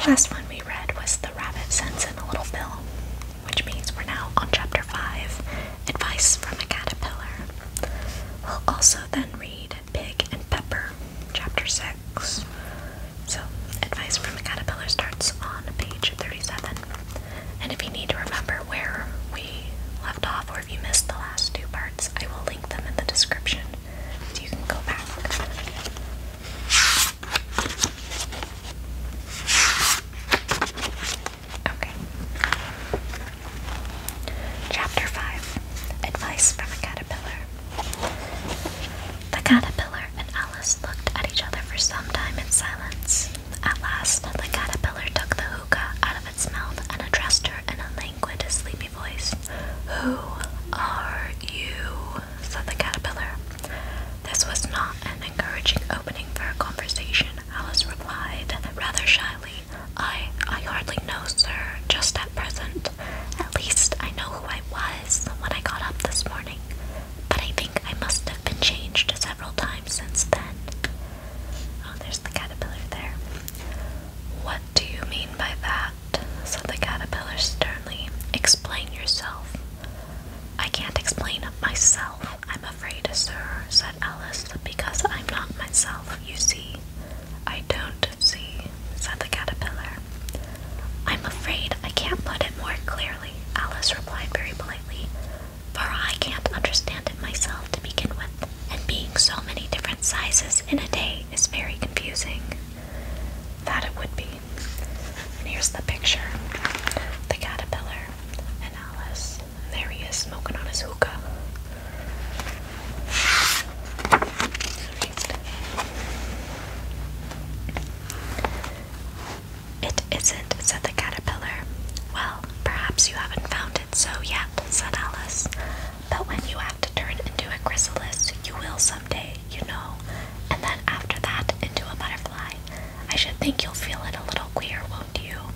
last one we read was The Rabbit Sends in a Little Bill, which means we're now on chapter 5, Advice from a Caterpillar. We'll also then read Pig and Pepper, chapter 6. So, Advice from a Caterpillar starts on page 37. And if you need to remember where we left off, or if you missed the last two parts, I will link them in the description so you can go back. Okay. Chapter 5, Advice from a Caterpillar. The caterpillar and Alice looked at each other for some time in silence. At last, the caterpillar took the hookah out of its mouth and addressed her in a languid, sleepy voice. "Who are you?" said the caterpillar. This was not an encouraging opening for a conversation. Alice replied, rather shyly, I hardly know, sir, just at present. At least I know who I was when I got up this morning, but I think I must have been changed several times since then. Oh, there's the caterpillar there. "What do you mean by that?" said the caterpillar sternly. "Explain yourself." "I can't explain myself, I'm afraid, sir," said Alice, "because I'm not myself, you see." "I don't see," said the caterpillar. "I'm afraid I can't put it more clearly," Alice replied very politely, "for I can't understand it myself to begin with, and being so many different sizes in a day is very confusing." That it would be. And here's the picture. The caterpillar and Alice. And there he is smoking on his hookah. "It isn't," said the caterpillar. "Well, perhaps you haven't found it so yet," said Alice. "But when you have to turn into a chrysalis, you will someday, you know, and then after that into a butterfly. I should think you'll feel it a little queer, won't you?"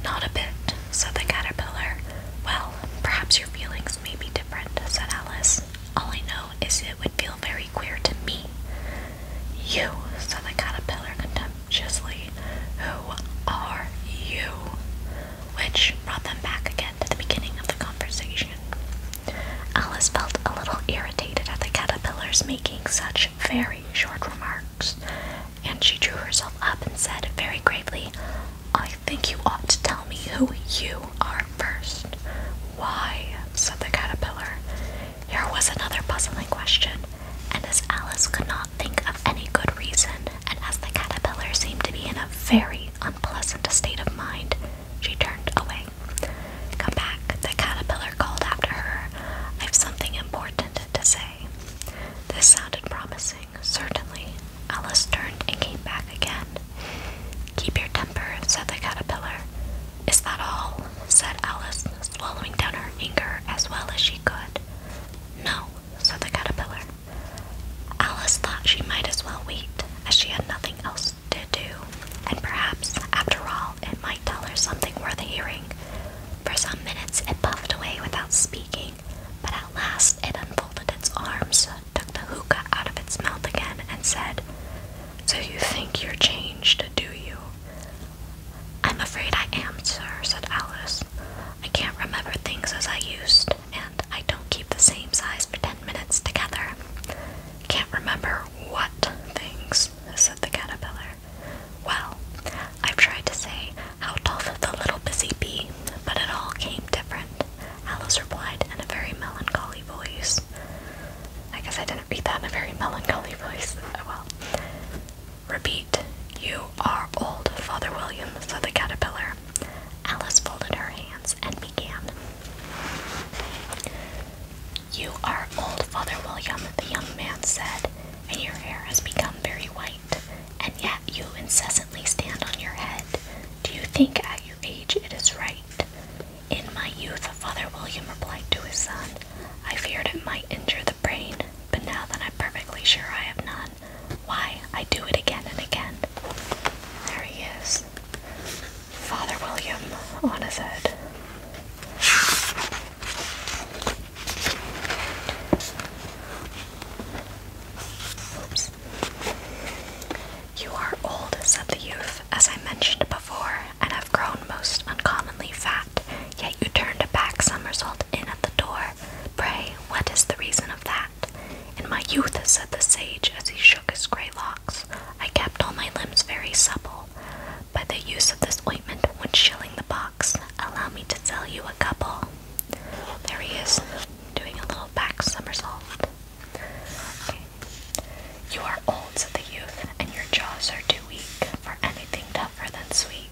"Not a bit," said the caterpillar. "Well, perhaps your feelings may be different," said Alice. "All I know is it would feel very queer to me." "You," said the caterpillar contemptuously. "Who are you?" Which brought them back again to the beginning of the conversation. Alice felt a little irritated at the caterpillar's making such very short remarks, and she drew herself up and said very gravely, "I think you ought to tell me who you are first." "Why?" said the caterpillar. Here was another puzzling question, and as Alice could not think of any good reason, and as the caterpillar seemed to be in a very unpleasant state of mind, she turned away. "Come back," the caterpillar called after her. "I've something important to say." This sounded promising, certainly. Alice turned and came back again. "Keep your temper," said the caterpillar. "Is that all?" said Alice, swallowing down her anger as well as she could. "No," said the caterpillar. Alice thought she might as well wait, as she had nothing else to do, and perhaps, after all, it might tell her something worth hearing. For some minutes it puffed away without speaking, but at last it unfolded its arms, took the hookah out of its mouth again, and said, "So you think you're changed, do you?" "I'm afraid I am, sir," said Alice. "I can't remember things as I used, and I don't keep the same size for 10 minutes together." "Can't remember what things?" said the caterpillar. "Well, I've tried to say how tall the little busy bee, but it all came different," Alice replied in a very melancholy voice. I guess I didn't read that in a very melancholy voice. Oh well. "Repeat, you are old, Father William," said the caterpillar. Alice folded her hands and began. "You are old, Father William," the young man said, "and your hair has become very white, and yet you incessantly stand on your head. Do you think at your age it is right?" "In my youth," Father William replied to his son, "I feared it might injure the brain, but now that I'm perfectly sure I have none, why, I do it again and again." There he is, Father William on his head. Oops. "You are old," said the youth, "as I mentioned before, use of this ointment when shilling the box. Allow me to sell you a couple. There he is, doing a little back somersault. Okay. You are old, said the youth, and your jaws are too weak for anything tougher than sweet.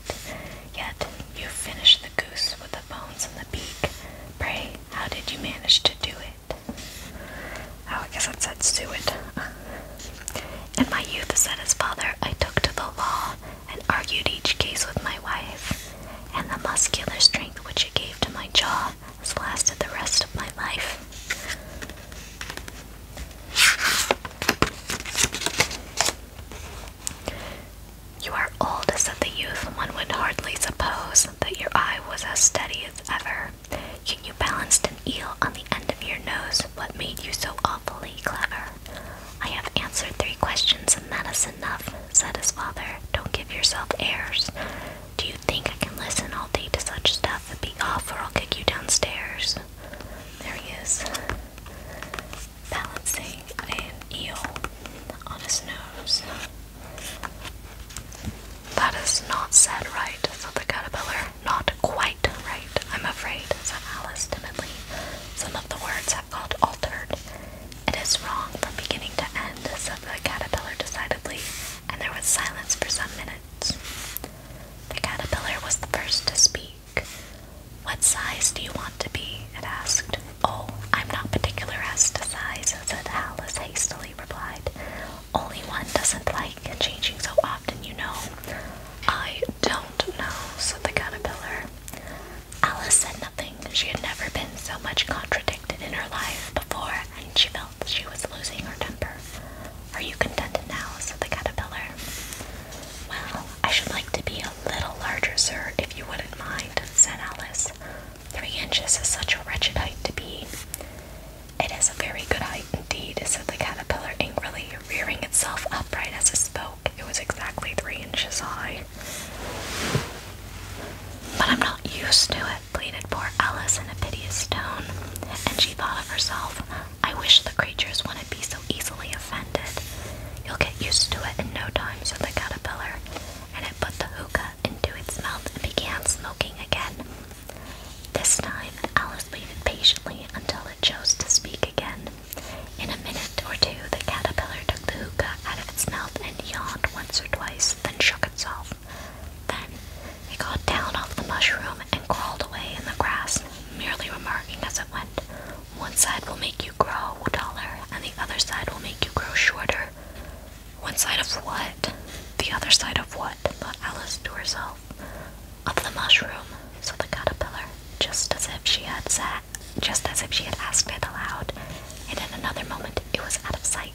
Yet you finished the goose with the bones and the beak. Pray, how did you manage to do it? Oh, I guess it said suet. In my youth, said his father, I took to the law and argued each case with my wife, and the muscular strength which it gave to my jaw has lasted the rest of my life. You are old, said the youth. One would hardly suppose that your eye was as steady as ever. Yet you balanced an eel on the end of your nose. What made you so awfully clever? I have answered 3 questions, and that is enough, said his father. Don't give yourself airs. Do you think I can listen all day to such stuff? Be off, or I'll kick you downstairs. There he is, balancing an eel on his nose. That is not said right, said the caterpillar. Not quite right, I'm afraid, said Alice timidly. Some of the words have got altered. It is wrong from beginning to end, said the caterpillar decidedly, and there was silence for some minutes. The caterpillar was the first to speak. What size do you want to be? It asked. Oh, I'm not particular as to size, said Alice hastily replied. Only one doesn't like changing so often, you know. I don't know, said the caterpillar. Alice said nothing. She had never been so much contradicted in her life before, and she felt she was losing her temper. Are you contented now? Said the caterpillar. Well, I should like to be a little larger, sir, if you wouldn't mind, said Alice. 3 inches is such a wretched height to be. It is a very good height indeed, said the caterpillar angrily, rearing itself upright as it spoke. It was exactly 3 inches high. But I'm not used to it, pleaded poor Alice in a piteous tone, and she thought of herself, I wish the creatures wouldn't be so easily offended. You'll get used to it in no time, said the caterpillar, and it put the hookah into its mouth and began smoking again. This time, Alice waited patiently until it chose to speak again. In a minute or 2, the caterpillar took the hookah out of its mouth and yawned once or twice, then shook itself. Then it got down off the mushroom and crawled away in the grass, merely remarking as it went, one side will make you grow taller, and the other side will make you grow shorter. One side of what? The other side of what? Thought Alice to herself. Of the mushroom, said the caterpillar, just as if she had asked it aloud, and in another moment it was out of sight.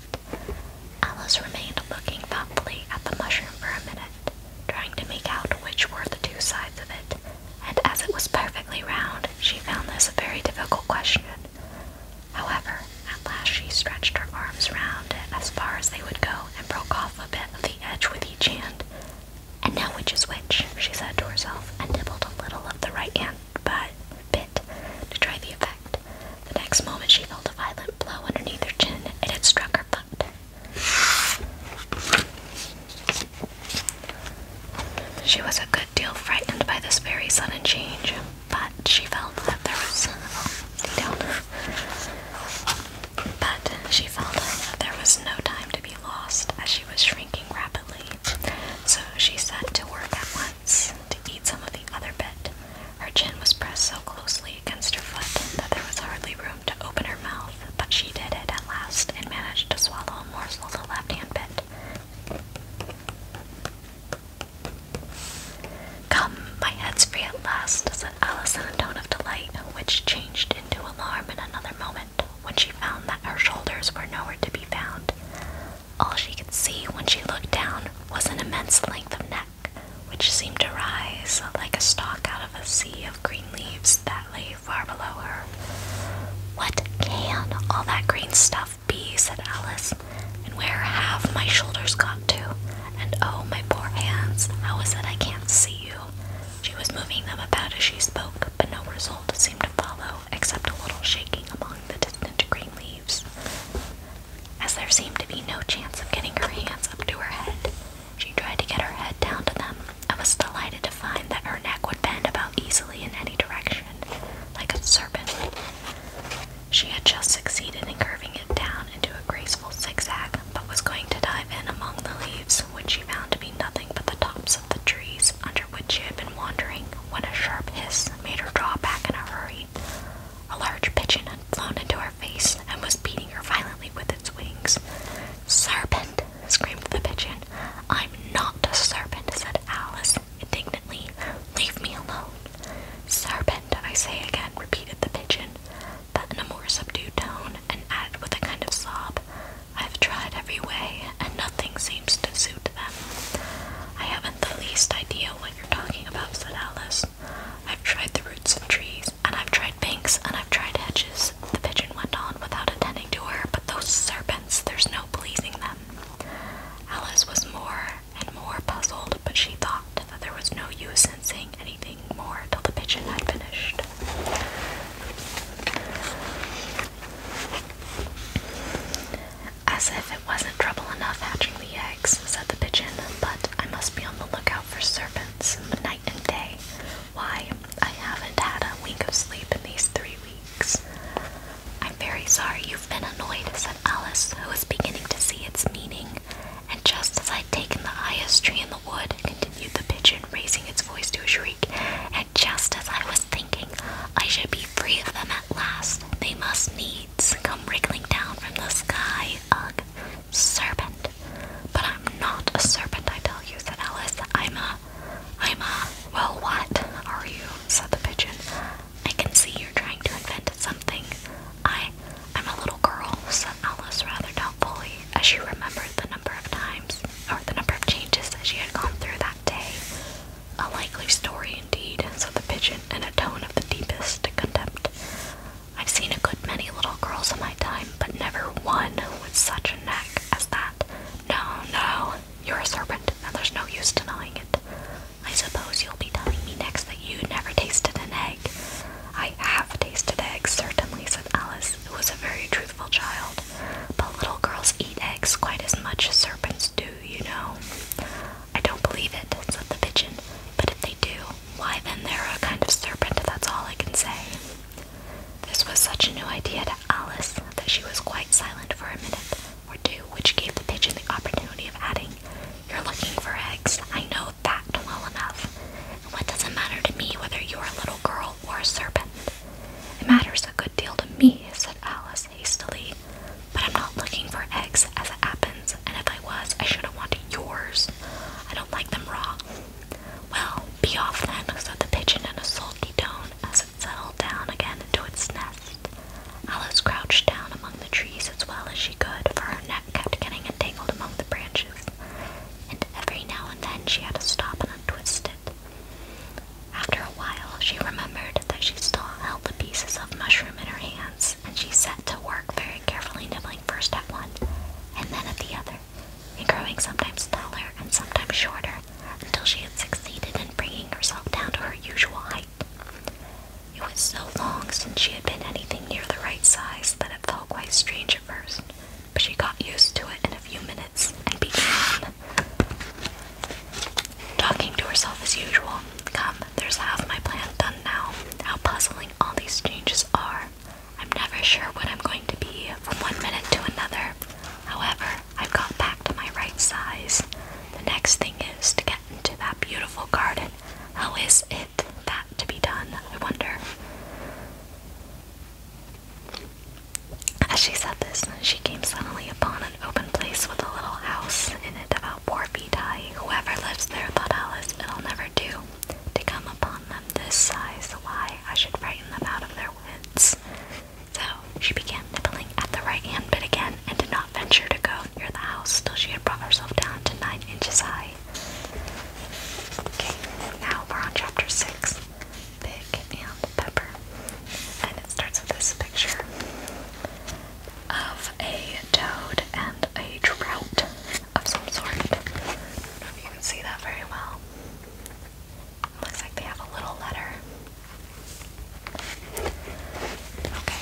Alice remained looking thoughtfully at the mushroom for a minute, trying to make out which were the 2 sides of it, and as it was perfectly round, she found this a very difficult question. However, at last she stretched her arms round it as far as they would go and broke off a bit of the edge with each hand. And now which is which, she said to herself, and nibbled a little of the right hand bit to try the effect. The next moment she felt a violent blow underneath her chin. It had struck her foot. She was a good deal frightened by this very sudden change, but she felt that there was no time to be lost, as she was shrinking rapidly. So she set to work at once to eat some of the other bit. Her chin was pressed so closely against her foot that there was hardly room to open her mouth, but she did it at last and managed to swallow a morsel of the left-hand bit. Come, my head's free at last, said Alice in a tone of delight, which changed into alarm in another moment, when she found that her shoulders were nowhere to be found. All she could see when she looked down was an immense length of neck, which seemed to rise like a stalk out of a sea of green leaves that lay far below her. What can all that green stuff be, said Alice, and where have my shoulders got to? And oh, my poor hands, how is it I can't see you? She was moving them about as she spoke, but no result seemed to follow, except a little shaking among the distant green leaves. As there seemed to be no chance of getting her hands up to her head, she tried to get her head down easily in any direction, like a serpent. She had just succeeded in curving it down into a graceful zigzag, but was going to dive in among the leaves, which she found to be nothing but the tops of the trees under which she had been wandering, when a sharp hiss made her draw back in a hurry. A large pigeon had flown into her face and was beating her violently with its wings. "Serpent!" screamed the pigeon. "I'm not a serpent," said Alice indignantly. "Leave me alone." "Serpent, I say again," repeated the pigeon, but in a more subdued tone, and added with a kind of sob, "I've tried every way, and nothing seems to suit them." "I haven't the least idea what you're talking about," said Alice. "I've tried the roots of trees, and I've tried banks, and I've tried hedges," the pigeon went on without attending to her, "but those serpents, there's no pleasing them." Alice was more and more puzzled, but she thought that there was no use in saying anything more till the pigeon had finished. "As if it wasn't trouble enough hatching the eggs," said the pigeon, "but I must be on the lookout for serpents, night and day. Why, I haven't had a wink of sleep in these 3 weeks." "I'm very sorry you've been annoyed," said Alice, who was beginning to see its meaning. "And just as I'd taken the highest tree in the wood," continued the pigeon, raising its voice to a shriek, "and just as I was thinking I should be free of them at last, they must needs come wriggling down from the sky. Ugh, serpent! But I'm not a serpent, I tell you," said Alice. I'm a, well, what are you?" said the pigeon. "I can see you're trying to invent something." I'm a little girl," said Alice rather doubtfully, as she remembered the number of times, or the number of changes that she had gone through that day. "A likely story indeed," said the pigeon in a tone of the deepest contempt. "I've seen a good many little girls in my time, but never one with such a neck as that. No, you're a serpent, and there's no use denying it. I suppose you'll be telling me next that you never tasted an egg." "I have tasted eggs, certainly," said Alice, who was a very truthful child. "But little girls eat eggs quite as much as serpents do, you know." "I don't believe it," said the pigeon. "But if they do, why then they're a kind of serpent, that's all I can say." This was such a new idea to Alice that she was quite silent for a minute or two, which gave the pigeon the opportunity of adding, "You're looking for eggs, I know that well enough. And what does it matter to me whether you're a little girl or a serpent?" "It matters a good deal to me," said Alice hastily. "But I'm not looking for eggs as it happens, and if I was, I shouldn't want yours. I don't like them raw." "Well, be off then," said the pigeon in a sulky tone as it settled down again into its nest. Alice crouched down among the trees as well as she could, for her neck kept getting entangled among the branches, and every now and then she had to stop and untwist it. After a while she remembered that she still held the pieces of mushroom in her hands, and she set to work very carefully, nibbling first at one and then at the other, and growing sometimes taller and sometimes shorter, until she had succeeded in bringing herself down to her usual height. It was so long since she had been anything near the right size that it felt quite strange at first, but she got used to it in a few minutes and began talking to herself as usual. "Come, there's half my plan done now. How puzzling all these changes are. I'm never sure what I'm going to be from one minute to another. However, I've got back to my right size. The next thing is to get into that beautiful garden. How is it that to be done, I wonder?" As she said this, she came suddenly upon an open place with a little house in it about 4 feet high. "Whoever lives there," thought Alice, "it'll never do to come upon them this size. Why, I should frighten them out of their wits." So she began nibbling at the right-hand bit again, and did not venture to go near the house till she had brought herself down to 9 inches high. Okay, now we're on chapter 6, Pig and Pepper, and it starts with this picture of a toad and a trout of some sort. I don't know if you can see that very well. Looks like they have a little letter. Okay.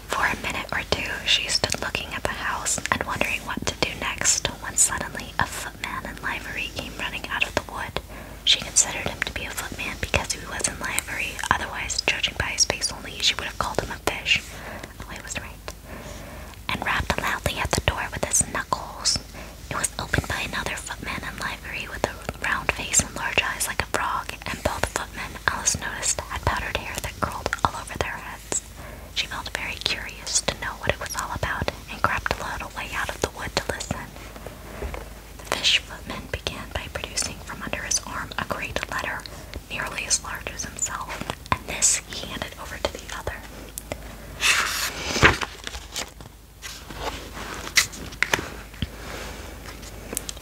For a minute or two, she stood looking at the house and wondering what to do next, when suddenly a footman in livery came running considered him to be a footman because he was in livery. Otherwise, judging by his face only, she would have called him a fish. Oh, I was right. And rapped loudly at the door with his knuckles. It was opened by another footman in livery with a round face and large eyes like a frog, and both footmen, Alice noticed, had powdered hair that curled all over their heads. She felt very curious to know what it was all about, and crept a little way out of the wood to listen. The fish footman began by producing from under his arm a great letter, nearly as large as himself, and this he handed over to the other.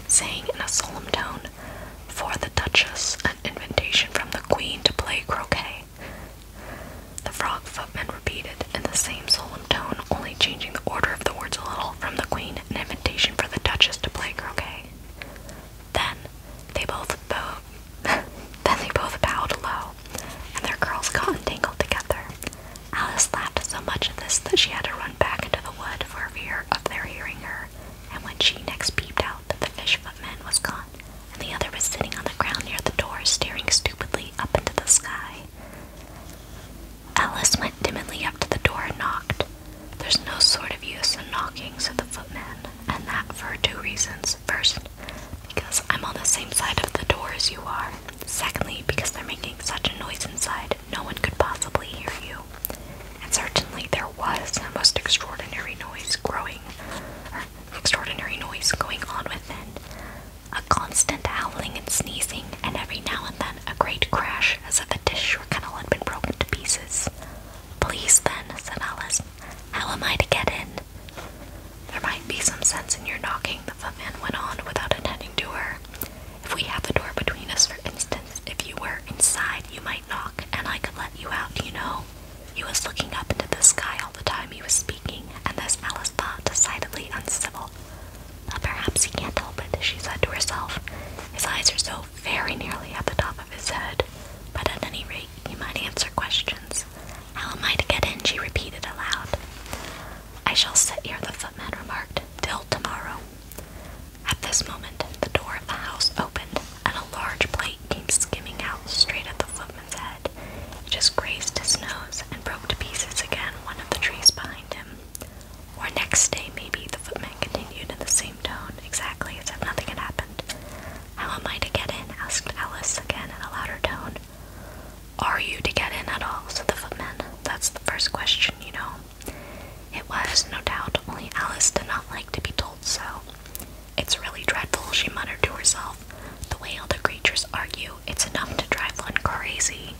Saying in a solemn tone, "For the Duchess, an invitation from the Queen to play croquet." The frog footman repeated in the same solemn tone, only changing the order of the words a little, "From the Queen, an invitation for the Duchess to play croquet." Then they both bowed low, and their curls got entangled together. Alice laughed so much at this that she had to run back into the wood for fear of their hearing her, and when she next peeped out, the fish footman was gone, and the other was sitting on the ground near the door, staring stupidly up into the sky. Alice went timidly up to the door and knocked. "There's no sort of use in knocking," said the footman, "and that for 2 reasons. First, because I'm on the same side of the door as you are. Secondly, because they're making such a noise inside, no one could possibly hear you." And certainly there was a most extraordinary noise going on within. A constant howling and sneezing, and every now and then a great crash as if a dish or kettle had been broken to pieces. "Please then," said Alice, "how am I to get in?" "There might be some sense in your knocking," the footman went on without attending to her. "If we have the door between us, for instance, if you were inside, you might knock, and I could let you out, you know." He was looking up into the sky all the time he was speaking, and this Alice thought decidedly uncivil. "But perhaps he can't help it," she said to herself. "His eyes are so very nearly at the top of his head. But at any rate, he might answer questions. How am I to get in?" she repeated aloud. "I shall sit here," the footman remarked, "till tomorrow." At this moment, the door of the house opened, and a large plate came skimming out straight at the footman's head. It just grazed his nose and broke to pieces again one of the trees behind him. "Or next day, maybe," the footman continued in the same tone, exactly as if nothing had happened. "How am I to get in?" asked Alice again in a louder tone. "Are you to get in at all?" said the footman. "That's the first question, you know." It was, no doubt, only Alice did not like to be told so. "It's really dreadful," she muttered to herself. "The way all the creatures argue, it's enough to drive one crazy."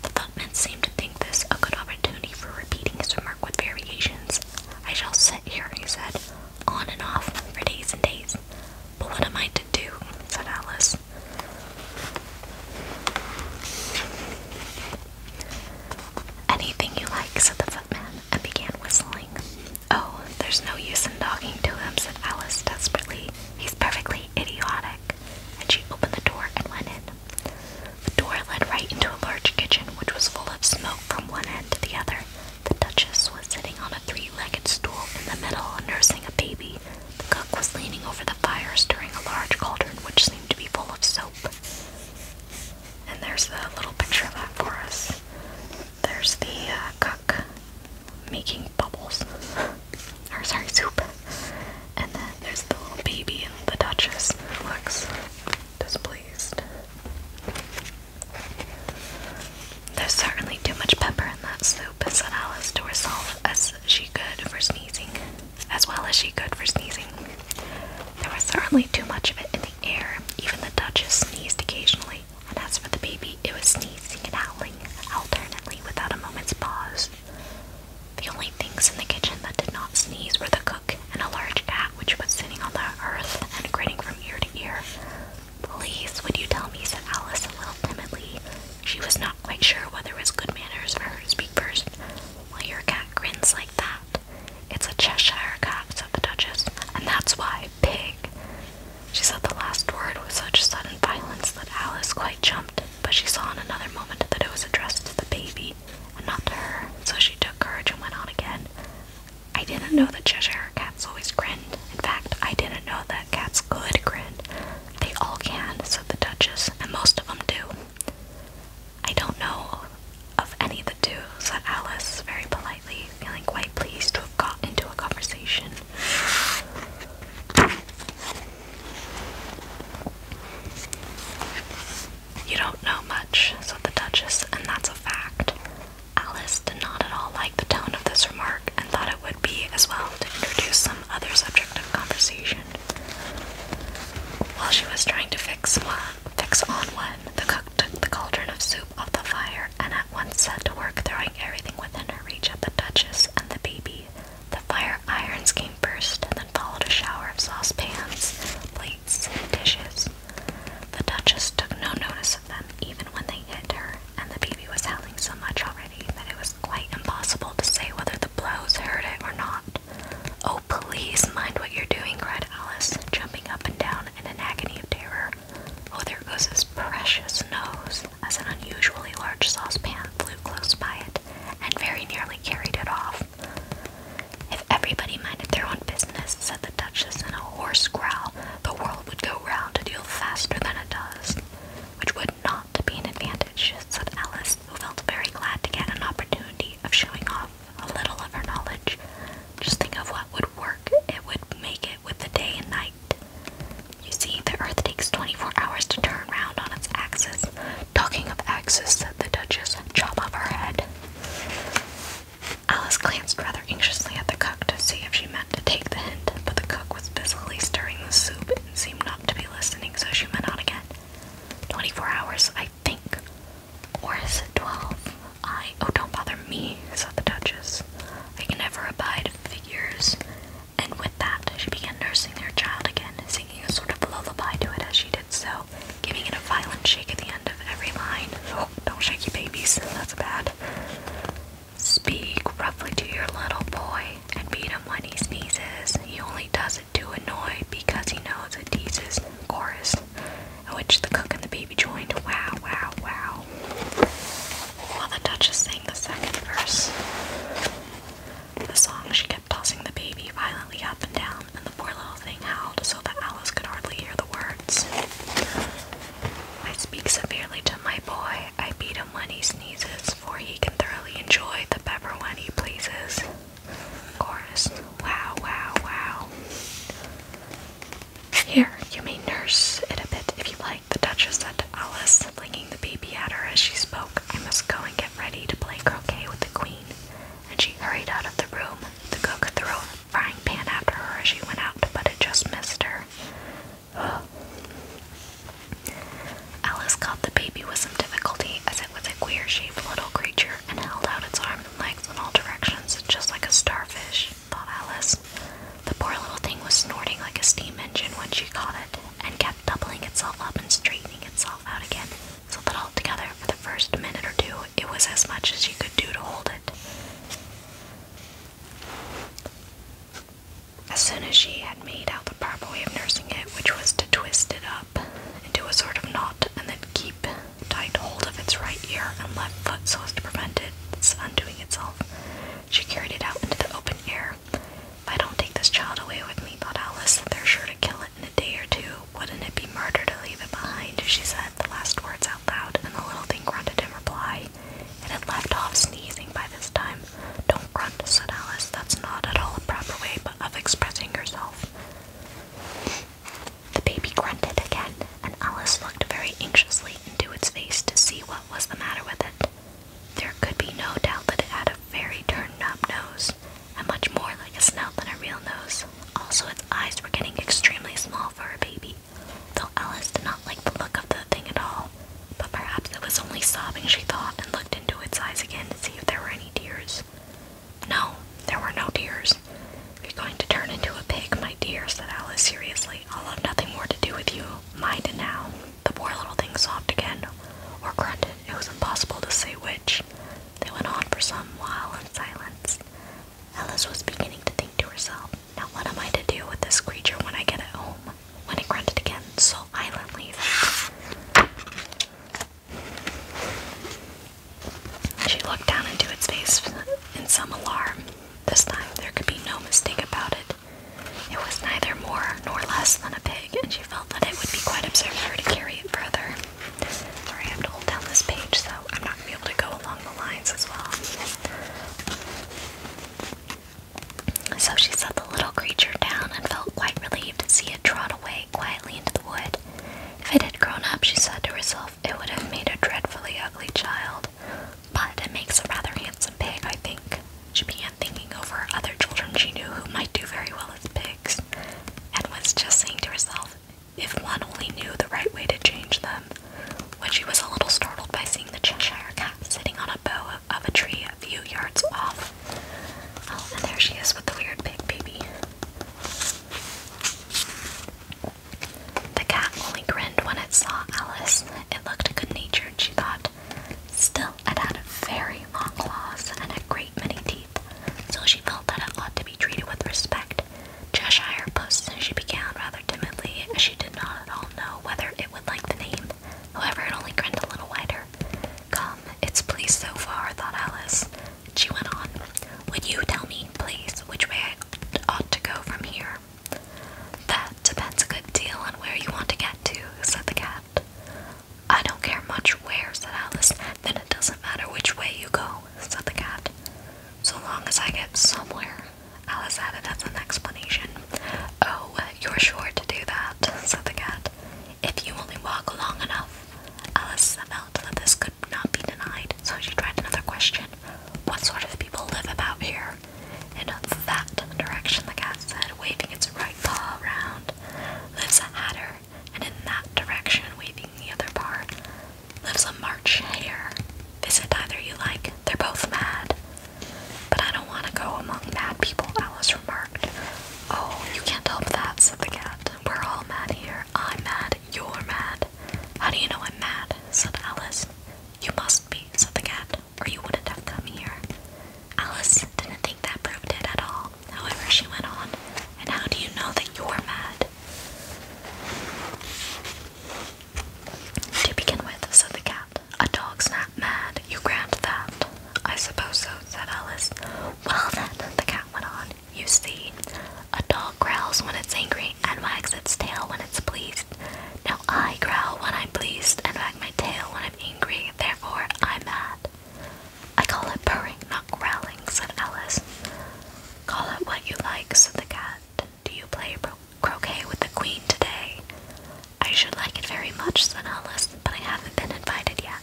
The footman seemed to think this a good opportunity for repeating his remark with variations. "I shall sit here," he said, "on and off, for days and days." "But what am I to do?" said Alice. "Anything you like," said the footman, and began whistling. "Oh, there's no use in talking to him," said Alice desperately. "He's perfectly idiotic." And she opened the door and went in. The door led right into a large kitchen, which was full of smoke from one end to the other. The Duchess was sitting on a 3-legged stool in the middle, nursing a baby. The cook was leaning over the fire, stirring a large cauldron which seemed to be full of soap. And there's a little picture of that for us. There's the cook making bubbles, or sorry, soup. And then there's the little baby and the Duchess who looks displeased. "There's certainly too much pepper in that soup," said Alice to herself, as well as she could for sneezing. There was certainly too much of it in the air. Even the Duchess sneezed occasionally, and as for the baby, it was sneezing and howling alternately without a moment's pause. The only things in the kitchen that did not sneeze were the cook and a large cat which was sitting on the hearth and grinning from ear to ear. "Please, would you tell me," said Alice a little timidly. She was not quite sure whether it was good manners for her to speak first. "Why your cat grins like that?" "It's a Cheshire Cat," said the Duchess, "and that's why, pig." She said the last word with such sudden violence that Alice quite jumped, but she saw in another moment that it was addressed to the baby and not to her, so she took courage and went on again. "I didn't know that Cheshire Cats always grinned. In fact, I didn't know that cats could grin." "They all can," said the Duchess, "and most of them do. While she was trying to fix on one, the cook took the cauldron of soup off the fire and at once set to work throwing everything within her reach at the Duchess and the baby. The fire irons came first, and then followed a shower of saucepans, plates, and dishes. The Duchess took no notice of them, even when they hit her, and the baby was howling so much already that it was quite impossible to say whether the blows hurt it or not. "Oh, please mind what you're doing," cried Alice, jumping up and down in an agony of terror. "Oh, there goes his precious nose," as an unusually large saucepan flew close by it, and very nearly carried it off. "If everybody minded their own business," said the Duchess in a hoarse growl, "the world would go round a deal faster than it does." "Which would not be an advantage," said Alice, who felt very glad to get an opportunity of showing off a little of her knowledge. "Just think of what would work it would make it with the day and night. You see, the earth takes 24 hours to turn round on its axis." "Talking of axis," said the Duchess, "chop off her head." Alice glanced rather anxiously at the cook to see if she meant to take the hint, but the cook was busily stirring the soup and seemed not to be listening, so she went on again. 24 hours, I think. Or is it 12? Oh, don't bother me," said the Duchess. "I can never abide figures." And with that, she began nursing their child again, singing a sort of lullaby to it as she did so, giving it a violent shake at the end of every line. "Oh, don't shake your babies, that's bad." "Speak roughly to your little boy, and beat him when he sneezes. He only does it to annoy, because he knows it teases." Chorus, in which the cook and the baby joined. Wow, wow, wow. While the Duchess sang the second verse of the song, she kept tossing the baby violently up and down, and the poor little thing howled so that Alice could hardly hear the words. "I speak severely to my boy, I beat him when he sneezes, for he can thoroughly enjoy the pepper when he pleases." Chorus, wow, wow, wow. "Here, you may nurse it a bit if you like," the Duchess said to Alice, flinging the baby at her as she spoke. "I must go and get ready to play croquet with the Queen." And she hurried out of the room. The cook threw a frying pan after her as she went out, but it just missed her. Alice caught the baby with some difficulty, as it was a queer-shaped little creature and held out its arms and legs in all directions, just like a starfish, thought Alice. The poor little thing was snorting like a steam engine when she caught it, and kept doubling itself up and straightening itself out again, so that altogether, for the first minute or two, it was as much as she could do to hold it. As soon as she had made out the proper way of nursing it, which was to twist it up into a sort of knot and then keep tight hold of its right ear and left foot so as to prevent its undoing itself, she carried it out into the open air. "If I don't take this child away with me," thought Alice, "they're sure to kill it in a day or two. Wouldn't it be murder to leave it behind?" She said the last words out loud, and the little thing grunted in reply. It had left off sneezing by this time. "Don't grunt," said Alice. "That's not at all a proper way of expressing yourself." The baby grunted again, and Alice looked very anxiously into its face to see what was the matter with it. There could be no doubt that it had a very turned-up nose, and much more like a snout than a real nose. Also, its eyes were getting extremely small for a baby, though Alice did not like the look of the thing at all. But perhaps it was only sobbing, she thought, and looked into its eyes again to see if there were any tears. No, there were no tears. "If you're going to turn into a pig, my dear," said Alice seriously, "I'll have nothing more to do with you. Mind it now." The poor little thing sobbed again, or grunted. It was impossible to say which. They went on for some while in silence. Alice was beginning to think to herself, "Now what am I to do with this creature when I get it home?" when it grunted again so violently that she looked down into its face in some alarm. This time there could be no mistake about it. It was neither more nor less than a pig, and she felt that it would be quite absurd for her to carry it further. Sorry, I have to hold down this page, so I'm not going to be able to go along the lines as well. So she set the little creature down and felt quite relieved to see it trot away quietly into the wood. If it had grown up, she said to herself, it would have made a dreadfully ugly child. But it makes a rather handsome pig, I think. She began thinking over other children she knew who might do very well as pigs, and was just saying to herself, if one only knew the right way to change them. When she was a little startled by seeing the Cheshire Cat sitting on a bough of a tree a few yards off. Oh, and there she is with the weird pig baby. The cat only grinned when it saw Alice. It looked good-natured, she thought. Still, it had very long claws and a great many teeth, so she felt that it ought to be treated with respect. Cheshire Puss, she began rather timidly, as she did not at all know whether it would like the name. However, it only grinned a little wider. Come, it's pleased so far, thought Alice. She went on. Would you tell me, please, which way I ought to go from here? That depends a good deal on where you want to get to, said the cat. I don't care much where, said Alice. Then it doesn't matter which way you go, said the cat. So long as I get somewhere, Alice added as an explanation. Oh, you're sure to do that, said the cat. If you only walk long enough. Alice felt that this could not be denied, so she tried another question. What sort of people live about here? In that direction, the cat said, waving its right paw around, lives a hatter, and in that direction, waving the other part, lives a March hare. Visit either you like. They're both mad. But I don't want to go among mad people, Alice remarked. Oh, you can't help that, said the cat. We're all mad here. I'm mad. You're mad. How do you know I'm mad? Said Alice. You must be, said the cat, or you wouldn't have come here. Alice didn't think that proved it at all. However, she went on. And how do you know that you're mad? To begin with, said the cat, a dog's not mad. You grant that. I suppose so, said Alice. Well then, the cat went on, you see, a dog growls when it's angry and wags its tail when it's pleased. Now I growl when I'm pleased and wag my tail when I'm angry, therefore I'm mad. I call it purring, not growling, said Alice. Call it what you like, said the cat. Do you play croquet with the queen today? I should like it very much, said Alice, but I haven't been invited yet.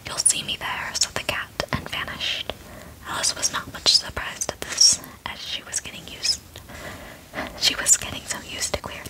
You'll see me there, said the cat, and vanished. Alice was not much surprised at this, as she was getting so used to queer